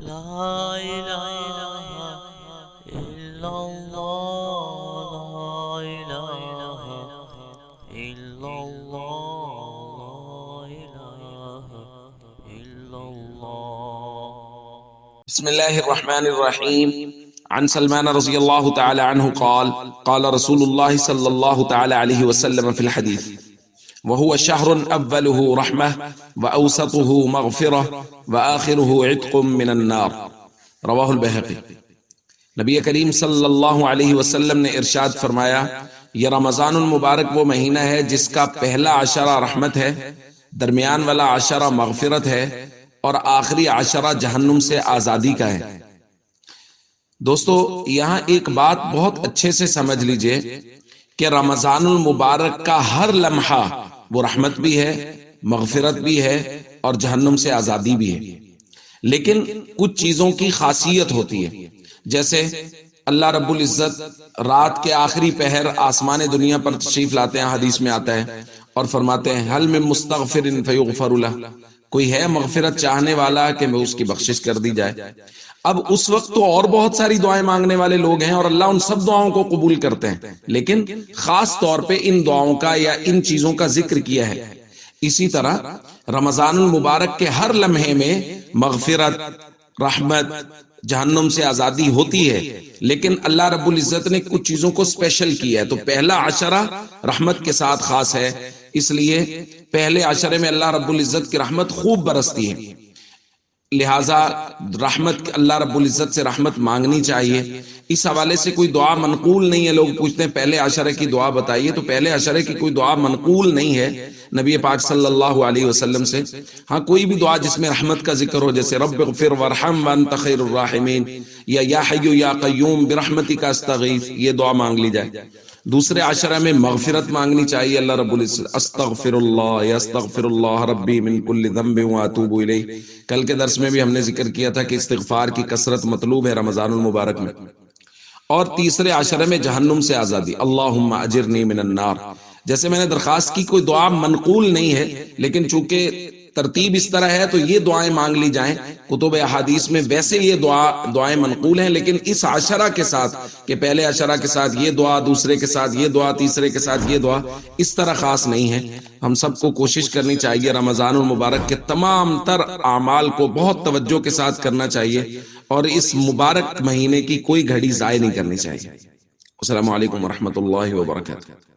لا الہ الا اللہ لا الہ الا اللہ لا الہ الا اللہ. بسم اللہ الرحمن الرحیم. عن سلمان رضی اللہ تعالی عنہ قال قال رسول اللہ صلی اللہ تعالی علیہ وسلم فی الحدیث وهو شهر أوله رحمة وأوسطه مغفرة وآخره عتق من النار. رواہ البیہقی. نبی کریم صلی اللہ علیہ وسلم نے ارشاد فرمایا، یہ رمضان المبارک وہ مہینہ ہے جس کا پہلا عشرہ رحمت ہے، درمیان والا عشرہ مغفرت ہے اور آخری عشرہ جہنم سے آزادی کا ہے. دوستو یہاں ایک بات بہت اچھے سے سمجھ لیجئے کہ رمضان المبارک کا ہر لمحہ وہ رحمت بھی ہے، مغفرت بھی ہے اور جہنم سے آزادی بھی ہے. لیکن کچھ چیزوں کی خاصیت ہوتی ہے، جیسے اللہ رب العزت رات کے آخری پہر آسمان دنیا پر تشریف لاتے ہیں، حدیث میں آتا ہے، اور فرماتے ہیں حل من مستغفر فیغفر لہ، کوئی ہے مغفرت چاہنے والا کہ میں اس کی بخشش کر دی جائے. اب اس وقت تو اور بہت ساری دعائیں مانگنے والے لوگ ہیں اور اللہ ان سب دعاؤں کو قبول کرتے ہیں، لیکن خاص طور پہ ان دعاؤں کا یا ان چیزوں کا ذکر کیا ہے. اسی طرح رمضان المبارک کے ہر لمحے میں مغفرت، رحمت، جہنم سے آزادی ہوتی ہے، لیکن اللہ رب العزت نے کچھ چیزوں کو اسپیشل کیا ہے. تو پہلا عشرہ رحمت کے ساتھ خاص ہے، اس لیے پہلے عشرے میں اللہ رب العزت کی رحمت خوب برستی ہے، لہٰذا رحمت اللہ رب العزت سے رحمت مانگنی چاہیے. اس حوالے سے کوئی دعا منقول نہیں ہے. لوگ پوچھتے ہیں پہلے عشرے کی دعا بتائیے، تو پہلے عشرے کی کوئی دعا منقول نہیں ہے نبی پاک صلی اللہ علیہ وسلم سے. ہاں کوئی بھی دعا جس میں رحمت کا ذکر ہو، جیسے رب اغفر وارحم وانت خیر الراحمین یا حی یا قیوم برحمتک استغیث، یہ دعا مانگ لی جائے. دوسرے عشرہ میں مغفرت مانگنی چاہیے اللہ رب العزت، استغفر اللہ یا استغفر اللہ ربی من کل ذنب واتوب الیہ. کل کے درس میں بھی ہم نے ذکر کیا تھا کہ استغفار کی کثرت مطلوب ہے رمضان المبارک میں. اور تیسرے عشرے میں جہنم سے آزادی، اللہم اجرنی من النار. جیسے میں نے درخواست کی، کوئی دعا منقول نہیں ہے، لیکن چونکہ ترتیب اس طرح ہے تو یہ دعائیں مانگ لی جائیں. کتب احادیث میں ویسے یہ دعائیں منقول ہیں، لیکن اس عشرہ کے ساتھ کہ پہلے عشرہ کے ساتھ یہ دعا، دوسرے کے ساتھ یہ دعا، تیسرے کے ساتھ یہ دعا، اس طرح خاص نہیں ہے. ہم سب کو کوشش کرنی چاہیے رمضان المبارک کے تمام تر اعمال کو بہت توجہ کے ساتھ کرنا چاہیے اور اس مبارک مہینے کی کوئی گھڑی ضائع نہیں کرنی چاہیے. السلام علیکم ورحمۃ اللہ وبرکاتہ.